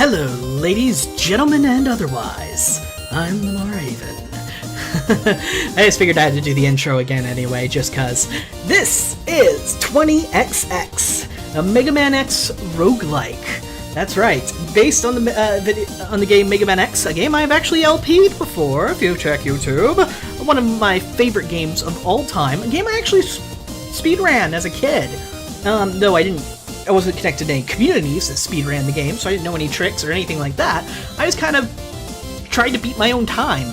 Hello, ladies, gentlemen, and otherwise. I'm Lamar Raven. I just figured I had to do the intro again anyway, just cause. This is 20XX, a Megaman X roguelike. That's right, based on the game Megaman X, a game I've actually LP'd before, if you check YouTube. One of my favorite games of all time, a game I actually speedran as a kid. Though I wasn't connected to any communities that speedran the game, so I didn't know any tricks or anything like that. I just kind of tried to beat my own time.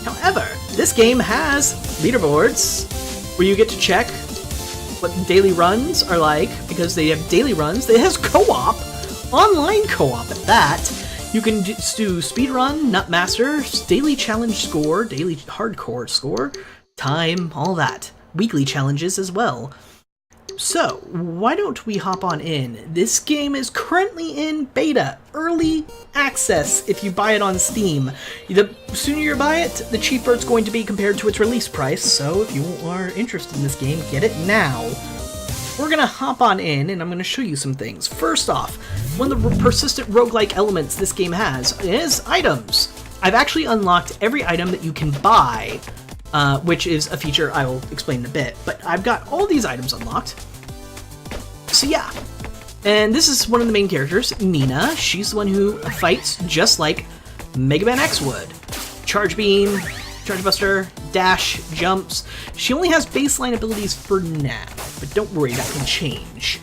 However, this game has leaderboards where you get to check what daily runs are like, because they have daily runs. It has co-op, online co-op at that. You can do speedrun, Nutmaster, daily challenge score, daily hardcore score, time, all that. Weekly challenges as well. So, why don't we hop on in? This game is currently in beta, early access if you buy it on Steam. The sooner you buy it, the cheaper it's going to be compared to its release price, so if you are interested in this game, get it now. We're gonna hop on in and I'm gonna show you some things. First off, one of the persistent roguelike elements this game has is items. I've actually unlocked every item that you can buy, which is a feature I will explain in a bit, but I've got all these items unlocked. So yeah, and this is one of the main characters, Nina. She's the one who fights just like Megaman X would. Charge Beam, Charge Buster, Dash, Jumps. She only has baseline abilities for now, but don't worry, that can change.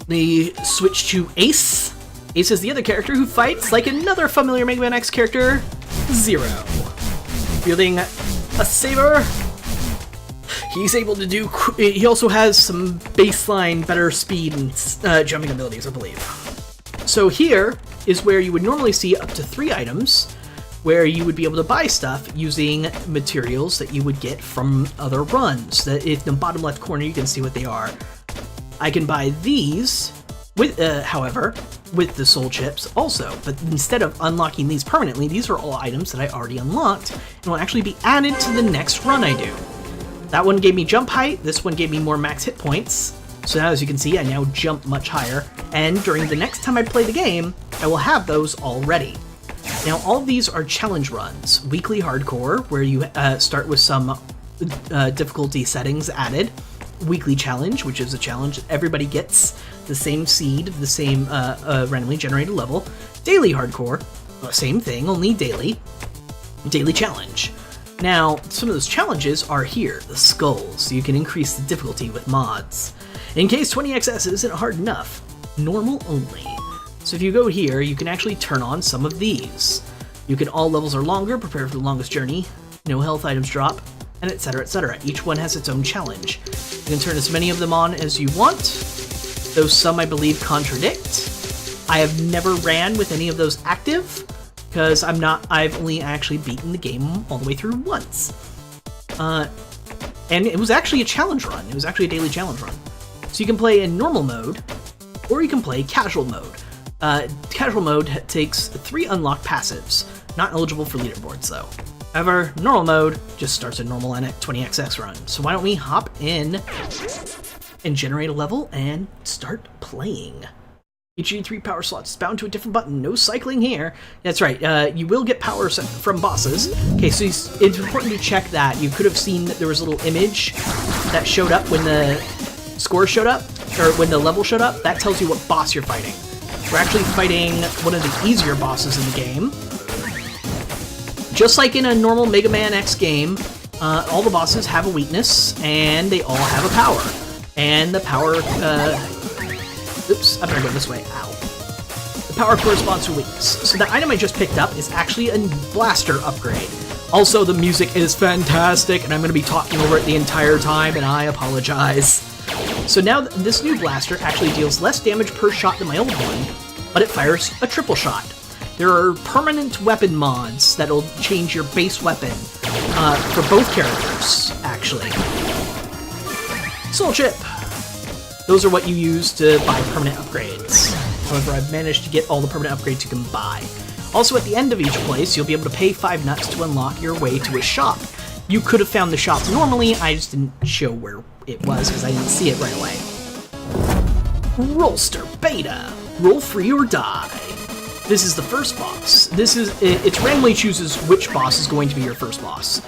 They switch to Ace. Ace is the other character who fights like another familiar Megaman X character, Zero. Wielding a saber. He's able to do. He also has some baseline better speed and jumping abilities, I believe. So here is where you would normally see up to 3 items, where you would be able to buy stuff using materials that you would get from other runs. That in the bottom left corner, you can see what they are. I can buy these, with, however, with the soul chips also. But instead of unlocking these permanently, these are all items that I already unlocked and will actually be added to the next run I do. That one gave me jump height, this one gave me more max hit points, so now as you can see I now jump much higher, and during the next time I play the game, I will have those all ready. Now all of these are challenge runs, weekly hardcore, where you start with some difficulty settings added, weekly challenge, which is a challenge that everybody gets the same seed, the same randomly generated level, daily hardcore, same thing, only daily challenge. Now, some of those challenges are here, the skulls, so you can increase the difficulty with mods. In case 20XS isn't hard enough, normal only. So if you go here, you can actually turn on some of these. You can all levels are longer, prepare for the longest journey, no health items drop, and etc, etc. Each one has its own challenge. You can turn as many of them on as you want, though some I believe contradict. I have never ran with any of those active, because I've only actually beaten the game all the way through once. And it was actually a challenge run. It was actually a daily challenge run. So you can play in normal mode, or you can play casual mode. Casual mode takes 3 unlocked passives, not eligible for leaderboards though. However, normal mode just starts a normal 20XX run. So why don't we hop in and generate a level and start playing. Each of 3 power slots is bound to a different button. No cycling here. That's right. You will get power from bosses. Okay, so it's important to check that. You could have seen that there was a little image that showed up when the score showed up, or when the level showed up. That tells you what boss you're fighting. We're actually fighting one of the easier bosses in the game. Just like in a normal Mega Man X game, all the bosses have a weakness, and they all have a power. And the power... Oops, I better go this way. Ow. The power corresponds to weakness. So the item I just picked up is actually a blaster upgrade. Also, the music is fantastic, and I'm going to be talking over it the entire time, and I apologize. So now this new blaster actually deals less damage per shot than my old one, but it fires a triple shot. There are permanent weapon mods that'll change your base weapon for both characters, actually. Soul Chip! Those are what you use to buy permanent upgrades. However, I've managed to get all the permanent upgrades you can buy. Also, at the end of each place, you'll be able to pay 5 nuts to unlock your way to a shop. You could have found the shop normally, I just didn't show where it was because I didn't see it right away. Rollster Beta. Roll free or die. this is the first boss. It randomly chooses which boss is going to be your first boss.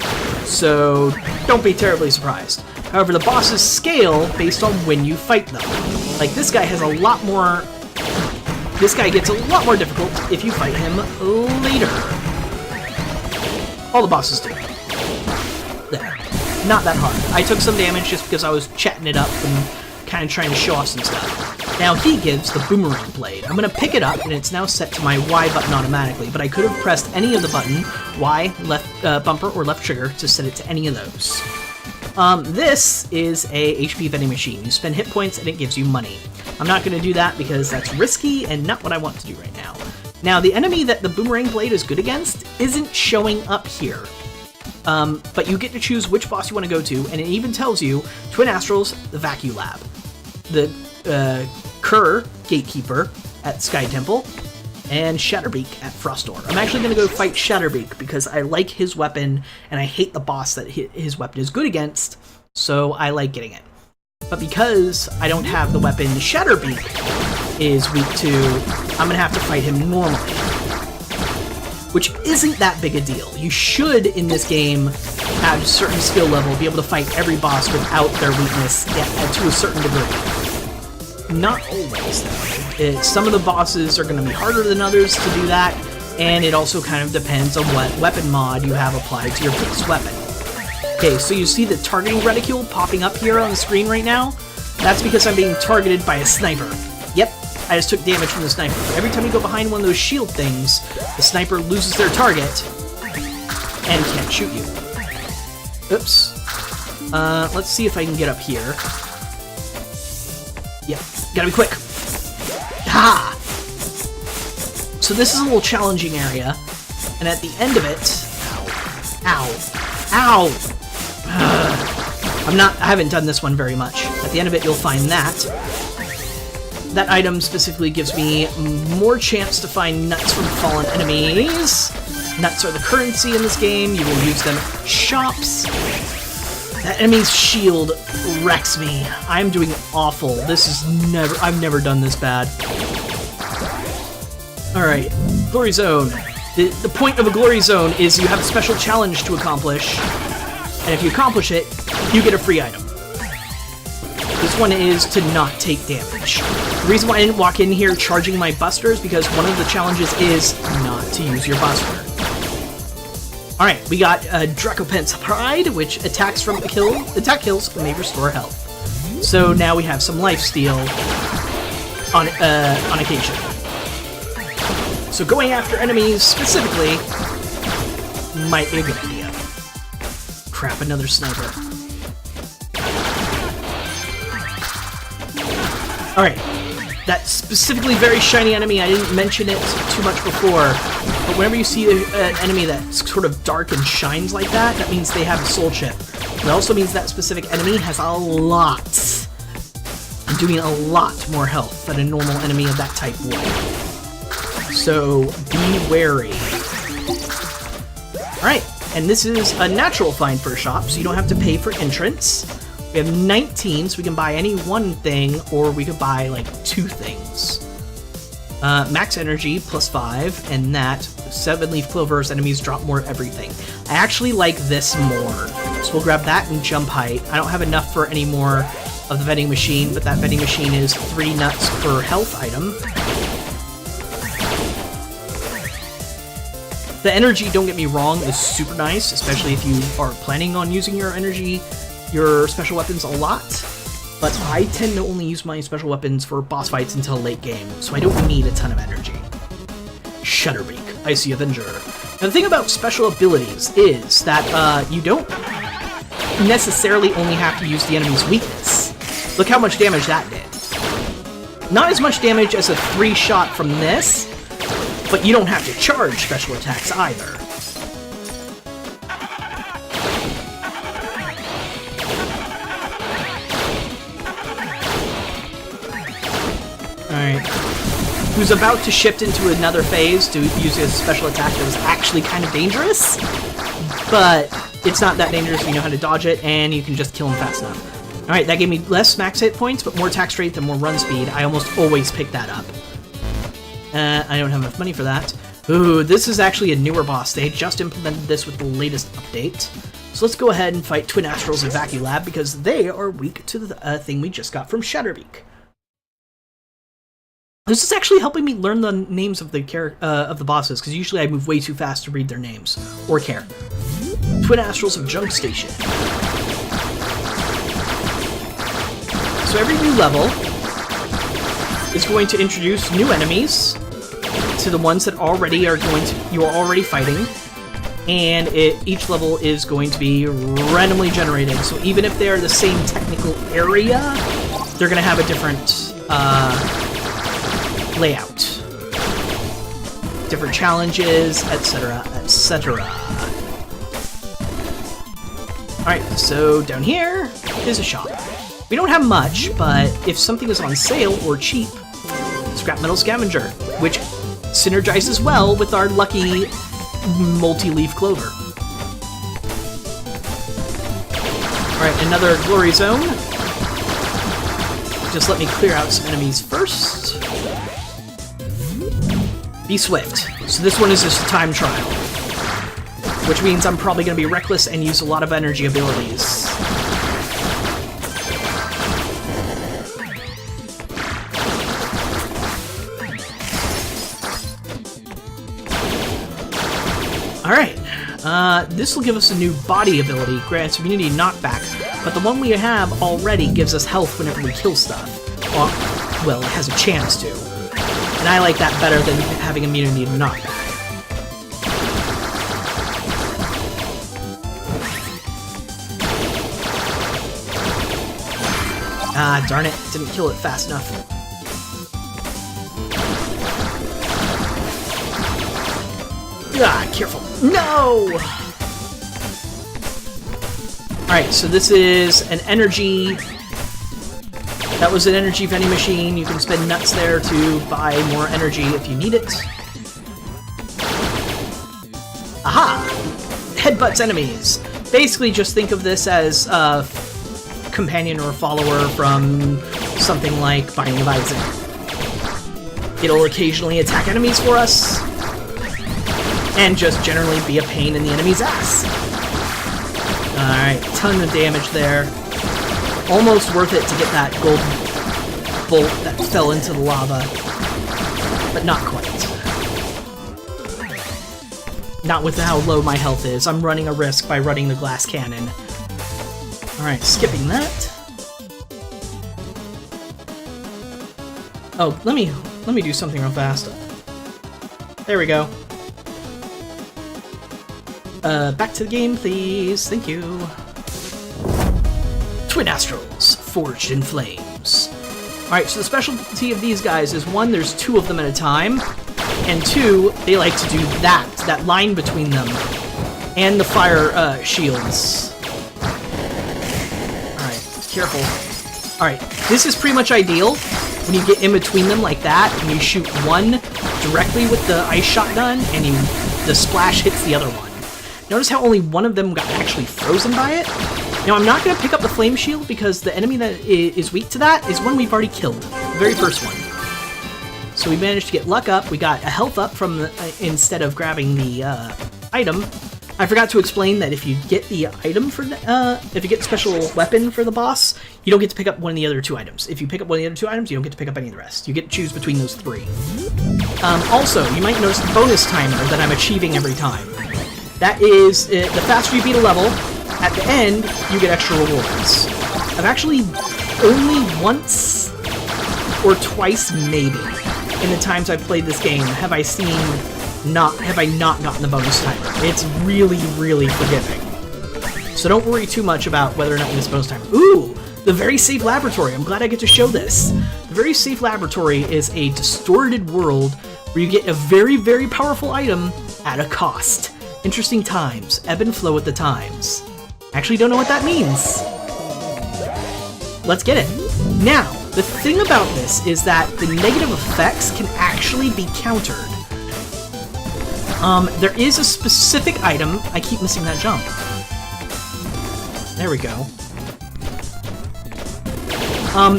So don't be terribly surprised. However, the bosses scale based on when you fight them. Like, this guy has a lot more... This guy gets a lot more difficult if you fight him later. All the bosses do. There. Not that hard. I took some damage just because I was chatting it up and kind of trying to show off some stuff. Now he gives the boomerang blade. I'm going to pick it up, and it's now set to my Y button automatically, but I could have pressed any of the button, Y, left bumper, or left trigger, to set it to any of those. This is a HP vending machine. You spend hit points and it gives you money. I'm not going to do that because that's risky and not what I want to do right now. Now, the enemy that the boomerang blade is good against isn't showing up here. But you get to choose which boss you want to go to, and it even tells you Twin Astrals, the Vacuum Lab, the Kerr Gatekeeper at Sky Temple, and Shatterbeak at Frostdoor. I'm actually going to go fight Shatterbeak because I like his weapon, and I hate the boss that his weapon is good against, so I like getting it. But because I don't have the weapon Shatterbeak is weak to, I'm going to have to fight him normally. Which isn't that big a deal. You should, in this game, at a certain skill level, be able to fight every boss without their weakness to a certain degree. Not always, though. Some of the bosses are going to be harder than others to do that, and it also kind of depends on what weapon mod you have applied to your base weapon. Okay, so you see the targeting reticule popping up here on the screen right now? That's because I'm being targeted by a sniper. Yep, I just took damage from the sniper. Every time you go behind one of those shield things, the sniper loses their target and can't shoot you. Oops. Let's see if I can get up here. Yep, gotta be quick. Ha! So this is a little challenging area, and at the end of it... Ow! I haven't done this one very much. At the end of it, you'll find that. That item specifically gives me more chance to find nuts from fallen enemies. Nuts are the currency in this game. You will use them at shops. That enemy's shield wrecks me. I'm doing awful. I've never done this bad. Alright, Glory Zone. The point of a Glory Zone is you have a special challenge to accomplish, and if you accomplish it, you get a free item. This one is to not take damage. The reason why I didn't walk in here charging my buster is because one of the challenges is not to use your buster. Alright, we got Dracopent's Pride, which attacks from a kill. Attack kills may restore health. So now we have some lifesteal on occasion. So going after enemies specifically might be a good idea. Crap, another sniper. Alright, that specifically very shiny enemy, I didn't mention it too much before, but whenever you see an enemy that's sort of dark and shines like that, that means they have a soul chip. It also means that specific enemy has a lot, doing a lot more health than a normal enemy of that type would. So be wary. Alright, and this is a natural find for a shop, so you don't have to pay for entrance. We have 19, so we can buy any one thing, or we could buy, like, 2 things. Max energy, plus 5, and that. 7-leaf clovers, enemies drop more everything. I actually like this more. So we'll grab that and jump height. I don't have enough for any more of the vending machine, but that vending machine is 3 nuts per health item. The energy, don't get me wrong, is super nice, especially if you are planning on using your energy, your special weapons a lot, but I tend to only use my special weapons for boss fights until late game, so I don't need a ton of energy. Shutterbeak, Icy Avenger. Now the thing about special abilities is that you don't necessarily only have to use the enemy's weakness. Look how much damage that did. Not as much damage as a 3-shot from this, but you don't have to charge special attacks either. Alright. Who's about to shift into another phase to use his special attack that was actually kind of dangerous, but it's not that dangerous if you know how to dodge it, and you can just kill him fast enough. Alright, that gave me less max hit points, but more attack strength and more run speed. I almost always pick that up. I don't have enough money for that. Ooh, this is actually a newer boss. They just implemented this with the latest update. So let's go ahead and fight Twin Astrals and Vacuum Lab because they are weak to the thing we just got from Shatterbeak. This is actually helping me learn the names of the bosses, because usually I move way too fast to read their names, or care. Twin Astrals of Junk Station. So every new level is going to introduce new enemies to the ones that you are already fighting, and each level is going to be randomly generated. So even if they are the same technical area, they're going to have a different layout, different challenges, etc., etc. Alright, so down here is a shop. We don't have much, but if something is on sale or cheap, Scrap Metal Scavenger, which synergizes well with our lucky multi-leaf clover. Alright, another glory zone. Just let me clear out some enemies first. Be swift. So this one is just a time trial, which means I'm probably going to be reckless and use a lot of energy abilities. Alright, this will give us a new body ability, grants immunity knockback, but the one we have already gives us health whenever we kill stuff. Well, it has a chance to. And I like that better than having immunity to knockback. Ah, darn it, didn't kill it fast enough. Ah, careful. No! Alright, so this is an energy... That was an energy vending machine. You can spend nuts there to buy more energy if you need it. Aha! Headbutts enemies. Basically, just think of this as a companion or a follower from something like Binding of Isaac. It'll occasionally attack enemies for us, and just generally be a pain in the enemy's ass. Alright, ton of damage there. Almost worth it to get that gold bolt that fell into the lava, but not quite. Not with how low my health is. I'm running a risk by running the glass cannon. Alright, skipping that. Oh, let me do something real fast. There we go. Back to the game, please. Thank you. Twin Astrals, Forged in Flames. Alright, so the specialty of these guys is, one, there's two of them at a time, and two, they like to do that line between them, and the fire shields. Alright, careful. Alright, this is pretty much ideal when you get in between them like that, and you shoot one directly with the ice shotgun, and the splash hits the other one. Notice how only one of them got actually frozen by it? Now, I'm not going to pick up the Flame Shield because the enemy that is weak to that is one we've already killed. The very first one. So we managed to get luck up. We got a health up from instead of grabbing the item. I forgot to explain that if you get the item for if you get the special weapon for the boss, you don't get to pick up one of the other two items. If you pick up one of the other two items, you don't get to pick up any of the rest. You get to choose between those three. Also, you might notice the bonus timer that I'm achieving every time. That is, the faster you beat a level, at the end, you get extra rewards. I've actually only once or twice, maybe, in the times I've played this game, have I not gotten the bonus timer. It's really, really forgiving. So don't worry too much about whether or not you get this bonus timer. Ooh! The Very Safe Laboratory. I'm glad I get to show this. The Very Safe Laboratory is a distorted world where you get a very, very powerful item at a cost. Interesting times. Ebb and flow with the times. Actually don't know what that means. Let's get it. Now, the thing about this is that the negative effects can actually be countered. There is a specific item. I keep missing that jump. There we go.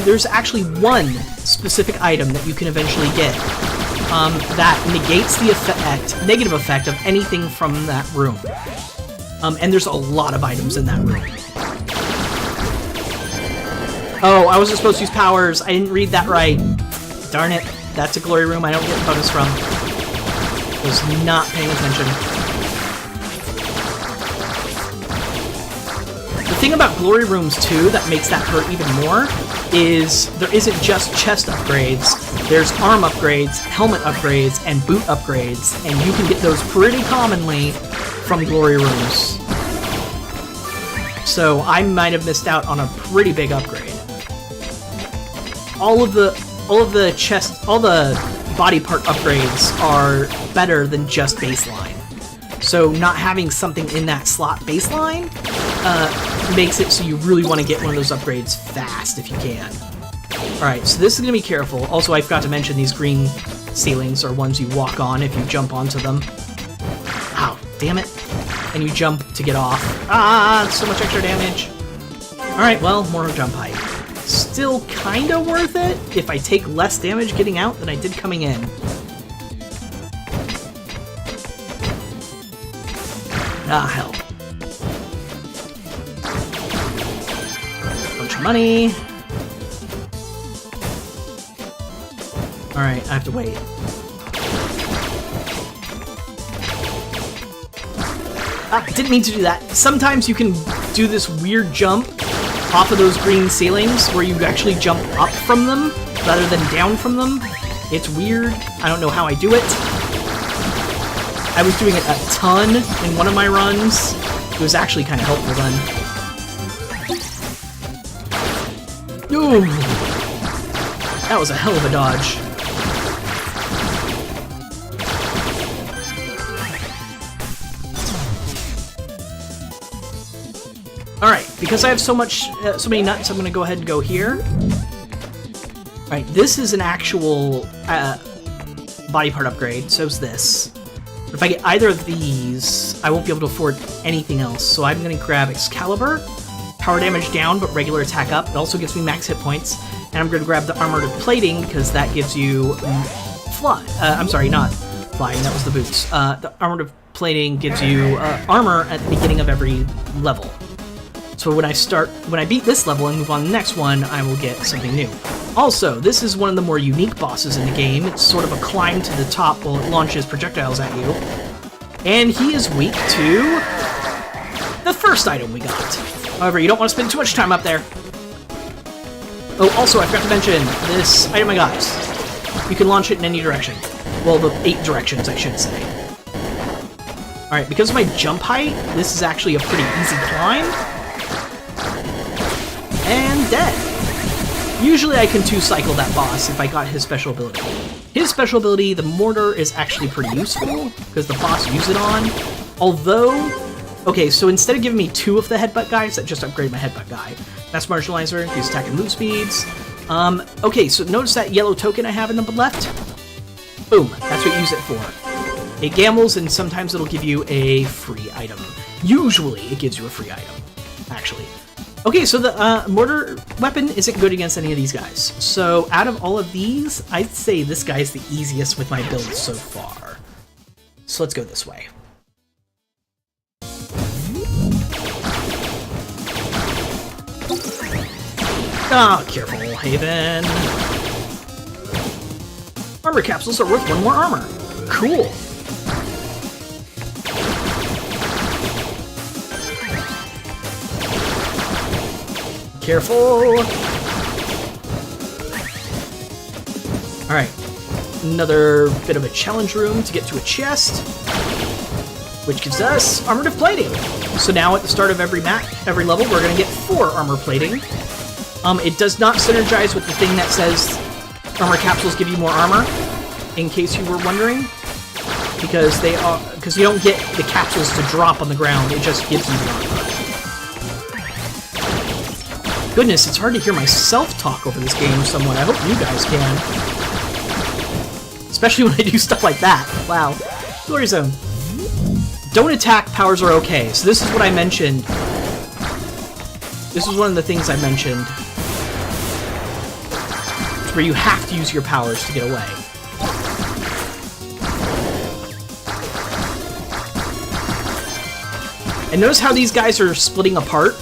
There's actually one specific item that you can eventually get that negates the negative effect of anything from that room. And there's a lot of items in that room. Oh, I wasn't supposed to use powers. I didn't read that right. Darn it. That's a glory room I don't get bonus from. Was not paying attention. The thing about glory rooms, too, that makes that hurt even more is there isn't just chest upgrades. There's arm upgrades, helmet upgrades, and boot upgrades, and you can get those pretty commonly from glory rooms. So I might have missed out on a pretty big upgrade. All of the body part upgrades are better than just baseline. So not having something in that slot baseline makes it so you really want to get one of those upgrades fast if you can. Alright, so this is going to be careful. Also, I forgot to mention these green ceilings are ones you walk on if you jump onto them. Ow, damn it. And you jump to get off. Ah, so much extra damage. Alright, well, more jump height. Still kinda worth it if I take less damage getting out than I did coming in. Ah, hell. Bunch of money. Alright, I have to wait. Ah, didn't mean to do that. Sometimes you can do this weird jump off of those green ceilings where you actually jump up from them rather than down from them. It's weird. I don't know how I do it. I was doing it a ton in one of my runs. It was actually kind of helpful then. Ooh! That was a hell of a dodge. Alright, because I have so many nuts, I'm gonna go ahead and go here. Alright, this is an actual body part upgrade, so's this. But if I get either of these, I won't be able to afford anything else, so I'm gonna grab Excalibur, power damage down, but regular attack up. It also gives me max hit points, and I'm gonna grab the armored plating, because that gives you I'm sorry, not flying, that was the boots. The armored plating gives you armor at the beginning of every level. So when I beat this level and move on to the next one, I will get something new. Also, this is one of the more unique bosses in the game. It's sort of a climb to the top while it launches projectiles at you. And he is weak to the first item we got. However, you don't want to spend too much time up there. Oh, also, I forgot to mention this item I got. You can launch it in any direction. Well, the 8 directions, I should say. Alright, because of my jump height, this is actually a pretty easy climb. And dead. Usually I can 2-cycle that boss if I got his special ability. His special ability, the mortar, is actually pretty useful, because the boss uses it on. Although, okay, so instead of giving me 2 of the headbutt guys, that just upgraded my headbutt guy. That's Marginalizer, increase attack and move speeds. Okay, so notice that yellow token I have in the left? Boom, that's what you use it for. It gambles, and sometimes it'll give you a free item. Usually it gives you a free item, actually. Okay, so the mortar weapon isn't good against any of these guys. So out of all of these, I'd say this guy's the easiest with my build so far. So let's go this way. Ah, careful, Haven. Armor capsules are worth 1 more armor. Cool. Careful! Alright. Another bit of a challenge room to get to a chest, which gives us armored plating. So now at the start of every level, we're going to get 4 armor plating. It does not synergize with the thing that says armor capsules give you more armor, in case you were wondering. Because you don't get the capsules to drop on the ground, it just gives you the armor. Goodness, it's hard to hear myself talk over this game somewhat. I hope you guys can. Especially when I do stuff like that. Wow. Glory Zone. Don't attack powers are okay. So this is what I mentioned. This was one of the things I mentioned. It's where you have to use your powers to get away. And notice how these guys are splitting apart?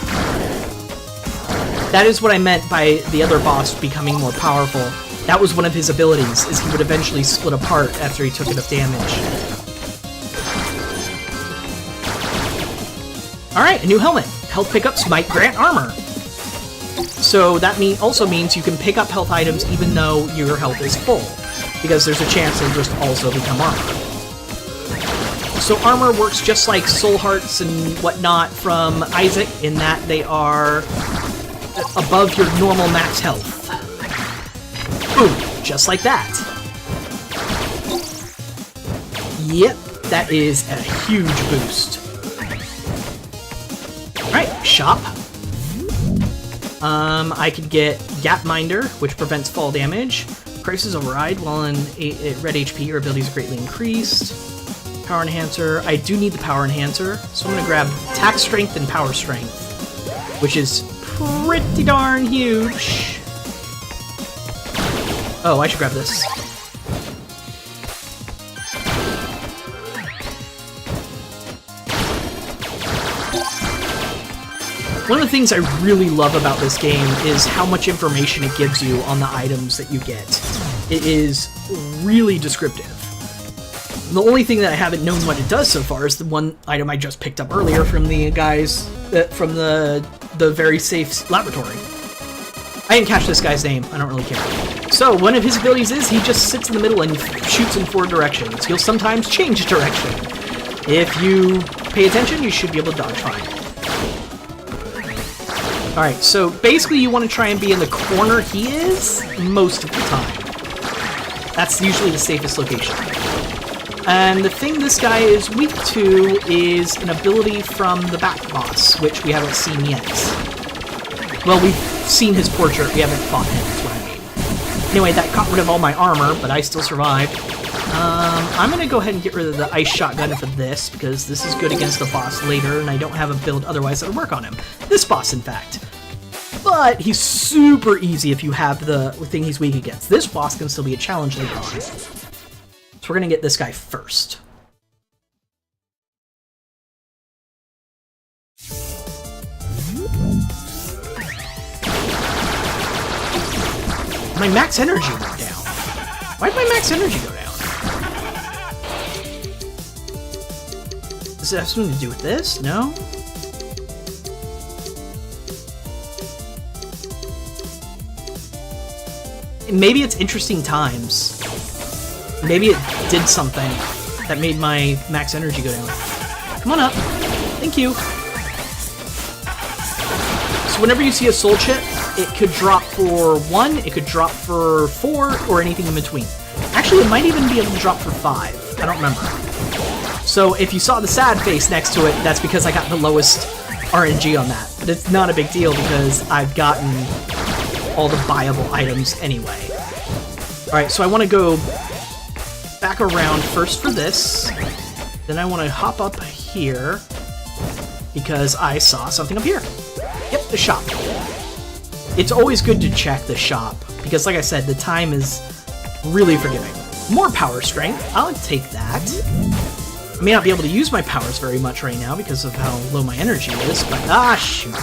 That is what I meant by the other boss becoming more powerful. That was one of his abilities, is he would eventually split apart after he took enough damage. Alright, a new helmet. Health pickups might grant armor. So that also means you can pick up health items even though your health is full, because there's a chance they'll just also become armor. So armor works just like soul hearts and whatnot from Isaac, in that they are above your normal max health. Boom, just like that. Yep, that is a huge boost. Alright, shop. I could get Gapminder, which prevents fall damage. Crisis Override, while in red HP, your abilities are greatly increased. Power Enhancer. I do need the Power Enhancer, so I'm going to grab Attack Strength and Power Strength, which is pretty darn huge. Oh, I should grab this. One of the things I really love about this game is how much information it gives you on the items that you get. It is really descriptive. The only thing that I haven't known what it does so far is the one item I just picked up earlier from the guys, from the very safe laboratory. I didn't catch this guy's name, I don't really care. So, one of his abilities is he just sits in the middle and shoots in 4 directions. He'll sometimes change direction. If you pay attention, you should be able to dodge fine. Alright, so basically you want to try and be in the corner he is most of the time. That's usually the safest location. And the thing this guy is weak to is an ability from the back boss, which we haven't seen yet. Well, we've seen his portrait, we haven't fought him, is what I mean. Anyway, that got rid of all my armor, but I still survived. I'm gonna go ahead and get rid of the ice shotgun for this, because this is good against the boss later, and I don't have a build otherwise that would work on him. This boss, in fact. But he's super easy if you have the thing he's weak against. This boss can still be a challenge later on. So we're gonna get this guy first. My max energy went down. Why did my max energy go down? Does it have something to do with this? No? Maybe it's interesting times. Maybe it did something that made my max energy go down. Come on up. Thank you. So whenever you see a soul chip, it could drop for 1, it could drop for 4, or anything in between. Actually, it might even be able to drop for 5. I don't remember. So if you saw the sad face next to it, that's because I got the lowest RNG on that. But it's not a big deal because I've gotten all the buyable items anyway. Alright, so I want to go back around first for this. Then I want to hop up here because I saw something up here. Yep, the shop. It's always good to check the shop because, like I said, the time is really forgiving. More power strength. I'll take that. I may not be able to use my powers very much right now because of how low my energy is, but shoot.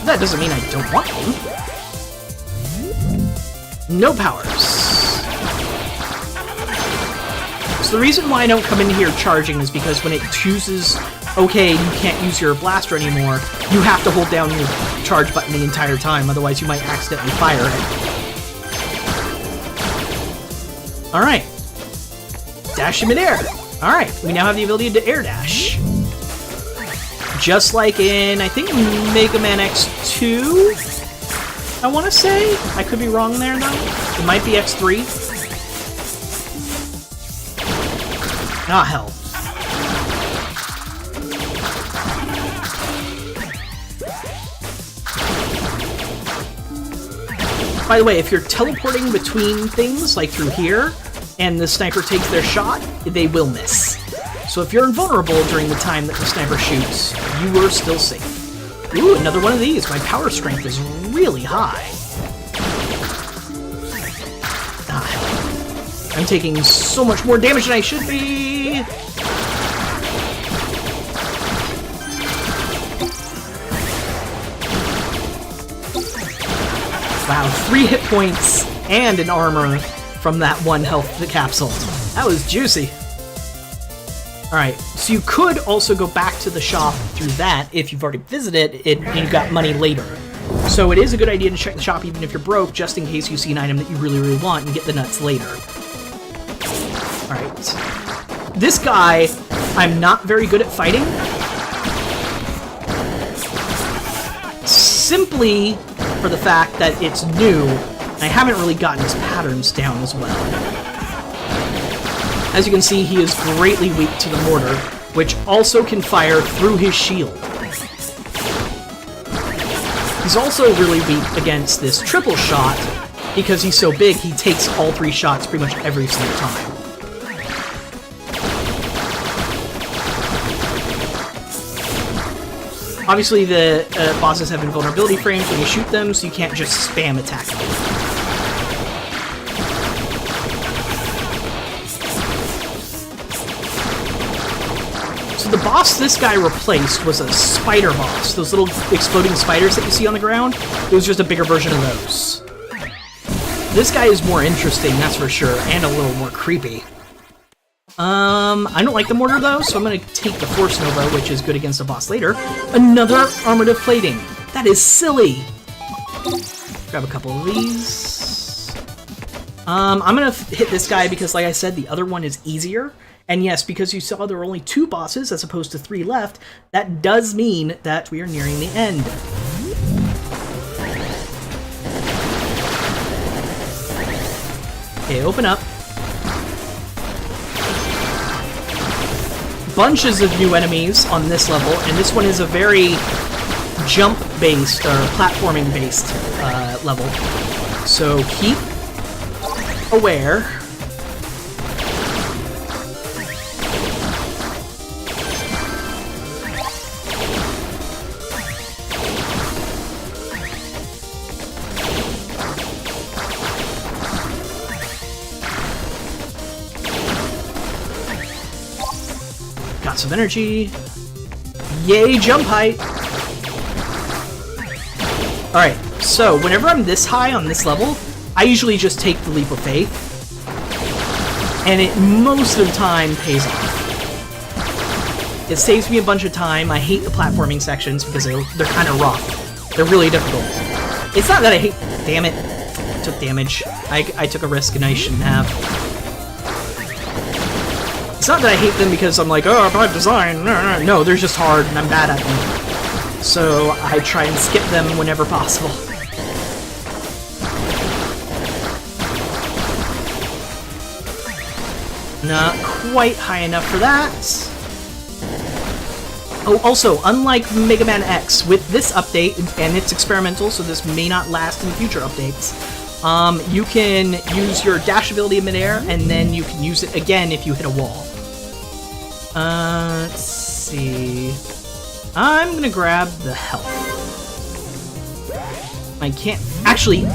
That doesn't mean I don't want them. No powers. So the reason why I don't come in here charging is because when it chooses, okay, you can't use your blaster anymore, you have to hold down your charge button the entire time, otherwise you might accidentally fire it. Alright. Dash in midair. Alright, we now have the ability to air dash. Just like in, I think, Megaman X2, I want to say? I could be wrong there, though. It might be X3. Ah, hell. By the way, if you're teleporting between things, like through here, and the sniper takes their shot, they will miss. So if you're invulnerable during the time that the sniper shoots, you are still safe. Ooh, another one of these. My power strength is really high. Ah, hell. I'm taking so much more damage than I should be. Wow, 3 hit points and an armor from that 1 health capsule. That was juicy. Alright, so you could also go back to the shop through that if you've already visited it and you got money later. So it is a good idea to check the shop even if you're broke, just in case you see an item that you really, really want and get the nuts later. Alright. This guy, I'm not very good at fighting. Simply for the fact that it's new, and I haven't really gotten his patterns down as well. As you can see, he is greatly weak to the mortar, which also can fire through his shield. He's also really weak against this triple shot, because he's so big, he takes all 3 shots pretty much every single time. Obviously, the bosses have invulnerability frames when you shoot them, so you can't just spam attack them. So the boss this guy replaced was a spider boss. Those little exploding spiders that you see on the ground, it was just a bigger version of those. This guy is more interesting, that's for sure, and a little more creepy. I don't like the mortar though, so I'm gonna take the Force Nova, which is good against the boss later. Another armative plating. That is silly. Grab a couple of these. I'm gonna hit this guy because, like I said, the other one is easier. And yes, because you saw there were only 2 bosses as opposed to 3 left, that does mean that we are nearing the end. Okay, open up. Bunches of new enemies on this level, and this one is a very jump-based, or platforming-based level. So keep aware. Got some energy. Yay, jump height! Alright, so whenever I'm this high on this level, I usually just take the leap of faith. And it most of the time pays off. It saves me a bunch of time. I hate the platforming sections because they're kind of rough. They're really difficult. It's not that I hate... Damn it. I took damage. I took a risk and I shouldn't have. It's not that I hate them because I'm like, oh, bad design. No, they're just hard and I'm bad at them. So I try and skip them whenever possible. Not quite high enough for that. Oh, also, unlike Megaman X, with this update, and it's experimental, so this may not last in future updates, you can use your dash ability in midair, and then you can use it again if you hit a wall. Let's see... I'm gonna grab the health. I can't... Actually...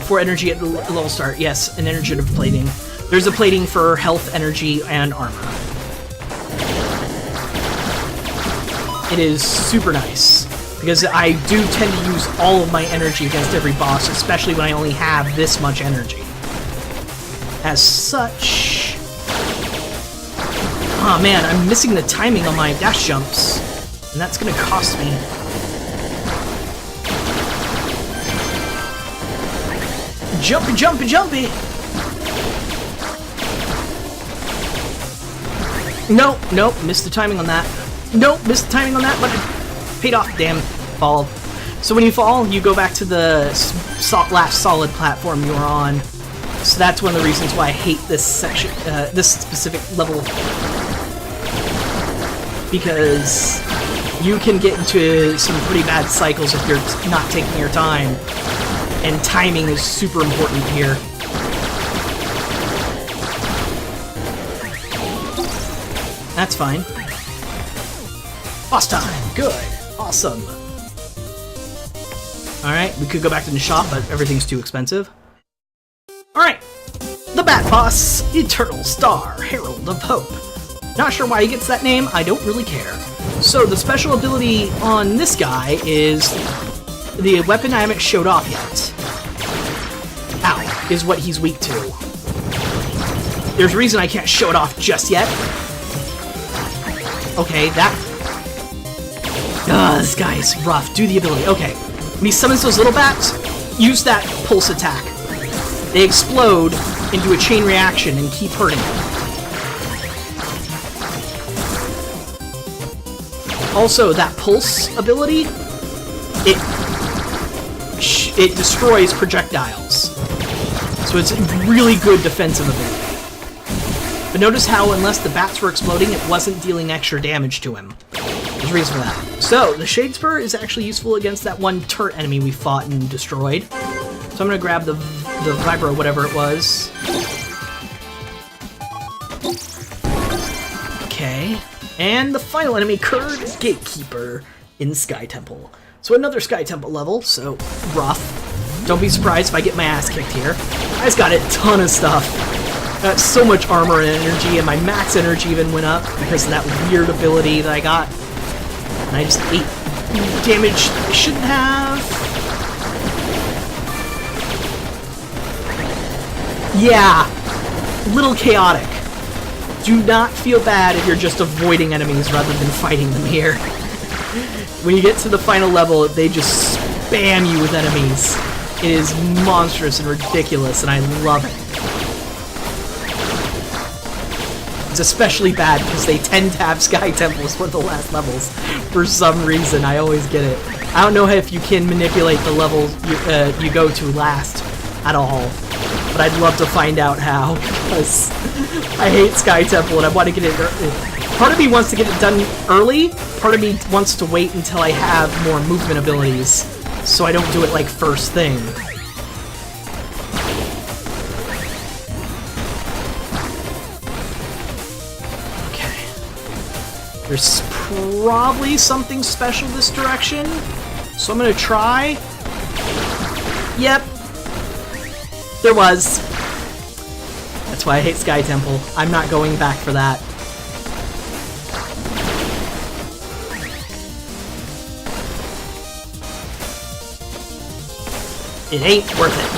For energy at the level start, yes, an energetic plating. There's a plating for health, energy, and armor. It is super nice, because I do tend to use all of my energy against every boss, especially when I only have this much energy. As such... Aw, oh, man, I'm missing the timing on my dash jumps, and that's gonna cost me. Jumpy, jumpy, jumpy! Nope, nope, missed the timing on that. Nope, missed the timing on that, but it paid off. Damn, fall. So when you fall, you go back to the last solid platform you were on. So that's one of the reasons why I hate this section, this specific level. Because you can get into some pretty bad cycles if you're not taking your time. And timing is super important here. That's fine. Boss time! Good! Awesome! Alright, we could go back to the shop, but everything's too expensive. Alright! The Bat Boss! Eternal Star! Herald of Hope! Not sure why he gets that name, I don't really care. So, the special ability on this guy is the weapon I haven't showed off yet, ow, is what he's weak to. There's a reason I can't show it off just yet. Okay, that... this guy is rough. Do the ability. Okay. When he summons those little bats, use that pulse attack. They explode into a chain reaction and keep hurting him. Also, that pulse ability, it destroys projectiles. So it's a really good defensive ability. But notice how, unless the bats were exploding, it wasn't dealing extra damage to him. There's a reason for that. So, the Shade Spur is actually useful against that one turret enemy we fought and destroyed. So I'm gonna grab the Vibro, whatever it was. Okay. And the final enemy, Kerr Gatekeeper in Sky Temple. So another Sky Temple level, so rough. Don't be surprised if I get my ass kicked here. I just got a ton of stuff. Got so much armor and energy, and my max energy even went up because of that weird ability that I got. And I just ate damage I shouldn't have. Yeah, little chaotic. Do not feel bad if you're just avoiding enemies rather than fighting them here. When you get to the final level, they just spam you with enemies. It is monstrous and ridiculous, and I love it. It's especially bad because they tend to have Sky Temples for the last levels. For some reason, I always get it. I don't know if you can manipulate the levels you go to last at all, but I'd love to find out how, because I hate Sky Temple and I want to get it. Part of me wants to get it done early, part of me wants to wait until I have more movement abilities, so I don't do it like first thing. There's probably something special this direction, so I'm gonna try. Yep, there was. That's why I hate Sky Temple. I'm not going back for that. It ain't worth it.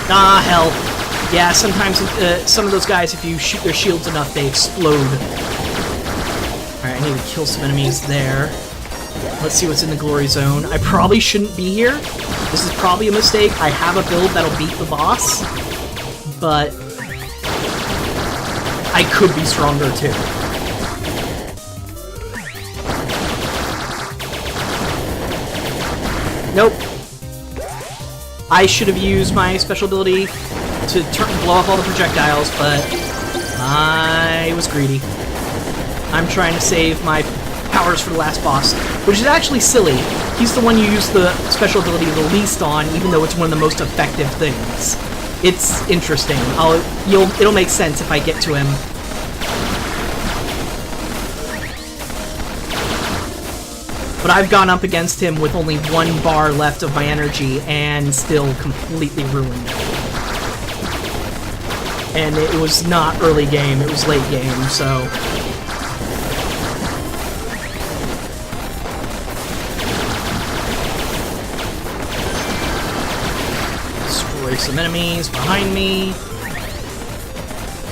Ah, hell. Yeah, sometimes some of those guys, if you shoot their shields enough, they explode. Alright, I need to kill some enemies there. Let's see what's in the glory zone. I probably shouldn't be here. This is probably a mistake. I have a build that'll beat the boss, but I could be stronger too. Nope. I should have used my special ability to blow up all the projectiles, but I was greedy. I'm trying to save my powers for the last boss, which is actually silly. He's the one you use the special ability the least on, even though it's one of the most effective things. It's interesting. It'll make sense if I get to him. But I've gone up against him with only 1 bar left of my energy and still completely ruined. And it was not early game, it was late game, so... Destroy some enemies behind me.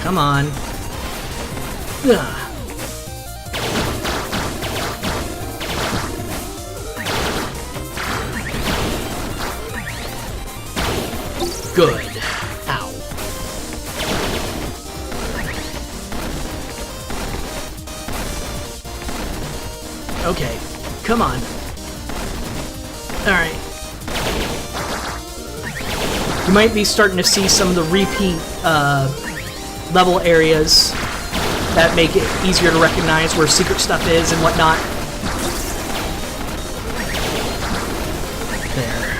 Come on. Ugh. Good. Ow. Okay, come on. Alright. You might be starting to see some of the repeat level areas that make it easier to recognize where secret stuff is and whatnot. There.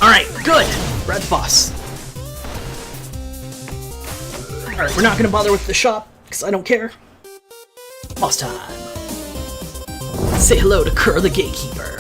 Alright, good! We're at the boss. Alright, we're not gonna bother with the shop, because I don't care. Boss time. Say hello to Kerr the Gatekeeper.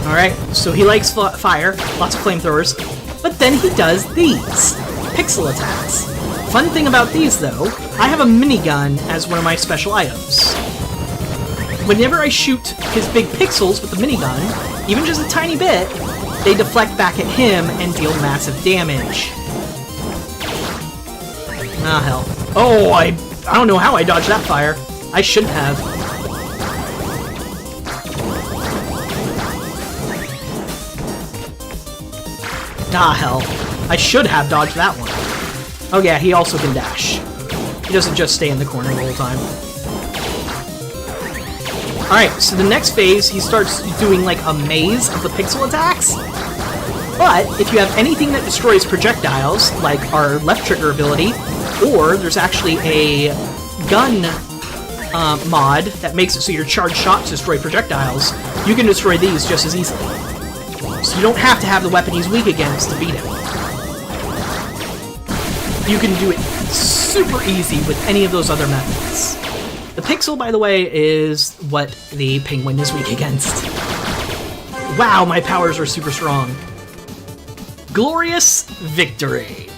Alright, so he likes fire, lots of flamethrowers, but then he does these. Pixel attacks. Fun thing about these, though, I have a minigun as one of my special items. Whenever I shoot his big pixels with the minigun, even just a tiny bit, they deflect back at him and deal massive damage. Ah, hell. Oh, I don't know how I dodged that fire. I shouldn't have. Ah, hell. I should have dodged that one. Oh yeah, he also can dash. He doesn't just stay in the corner the whole time. Alright, so the next phase, he starts doing like a maze of the pixel attacks. But if you have anything that destroys projectiles, like our left trigger ability, or there's actually a gun mod that makes it so your charged shots destroy projectiles, you can destroy these just as easily. So you don't have to have the weapon he's weak against to beat him. You can do it super easy with any of those other methods. The pixel, by the way, is what the penguin is weak against. Wow, my powers are super strong. Glorious victory.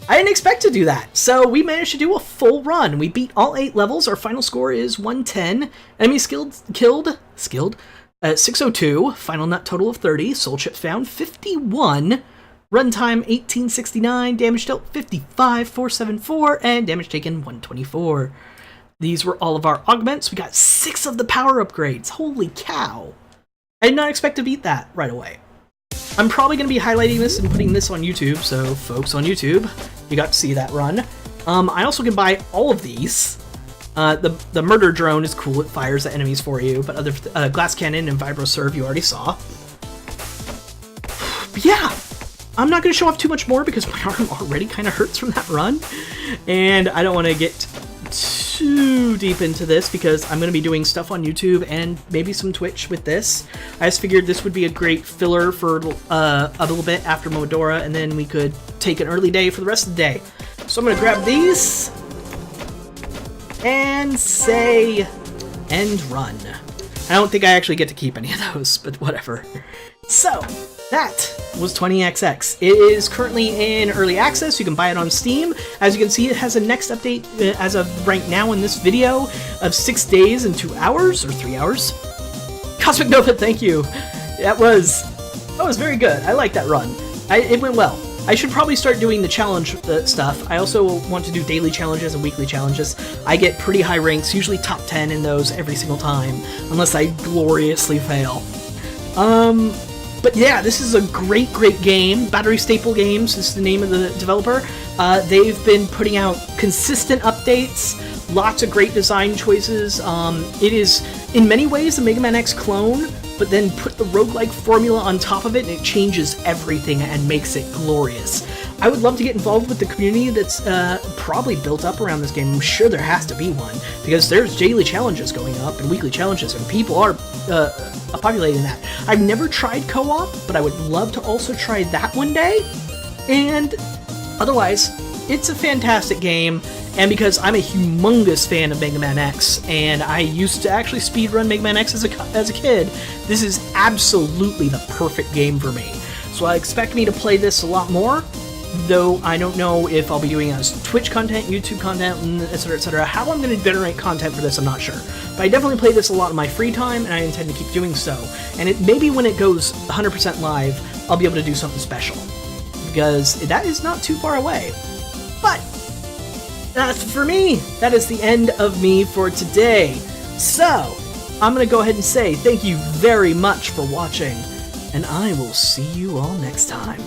I didn't expect to do that, so we managed to do a full run. We beat all 8 levels. Our final score is 110. Enemy killed at 602. Final nut total of 30. Soul chips found 51. Runtime 1869, damage dealt 55,474, and damage taken 124. These were all of our augments. We got 6 of the power upgrades. Holy cow. I did not expect to beat that right away. I'm probably going to be highlighting this and putting this on YouTube, so folks on YouTube, you got to see that run. I also can buy all of these. The murder drone is cool, it fires at enemies for you, but other glass cannon and vibroserve you already saw. But yeah! I'm not going to show off too much more because my arm already kind of hurts from that run. And I don't want to get too deep into this because I'm going to be doing stuff on YouTube and maybe some Twitch with this. I just figured this would be a great filler for a little bit after Momodora, and then we could take an early day for the rest of the day. So I'm going to grab these and say end run. I don't think I actually get to keep any of those, but whatever. So, that was 20XX. It is currently in early access. You can buy it on Steam. As you can see, it has a next update as of right now in this video of 6 days and 2 hours, or 3 hours. Cosmic Nova, thank you. That was very good. I like that run. It went well. I should probably start doing the challenge stuff. I also want to do daily challenges and weekly challenges. I get pretty high ranks, usually top 10 in those every single time, unless I gloriously fail. But yeah, this is a great, great game. Battery Staple Games is the name of the developer. They've been putting out consistent updates, lots of great design choices. It is, in many ways, a Mega Man X clone, but then put the roguelike formula on top of it, and it changes everything and makes it glorious. I would love to get involved with the community that's probably built up around this game. I'm sure there has to be one, because there's daily challenges going up and weekly challenges, and people are populating that. I've never tried co-op, but I would love to also try that one day. And otherwise, it's a fantastic game, and because I'm a humongous fan of Mega Man X, and I used to actually speedrun Mega Man X as a kid, this is absolutely the perfect game for me. So I expect me to play this a lot more, though I don't know if I'll be doing it as Twitch content, YouTube content, etc, etc. How I'm going to generate content for this, I'm not sure. But I definitely play this a lot in my free time, and I intend to keep doing so. And maybe when it goes 100% live, I'll be able to do something special, because that is not too far away. But that's for me. That is the end of me for today. So, I'm going to go ahead and say thank you very much for watching, and I will see you all next time.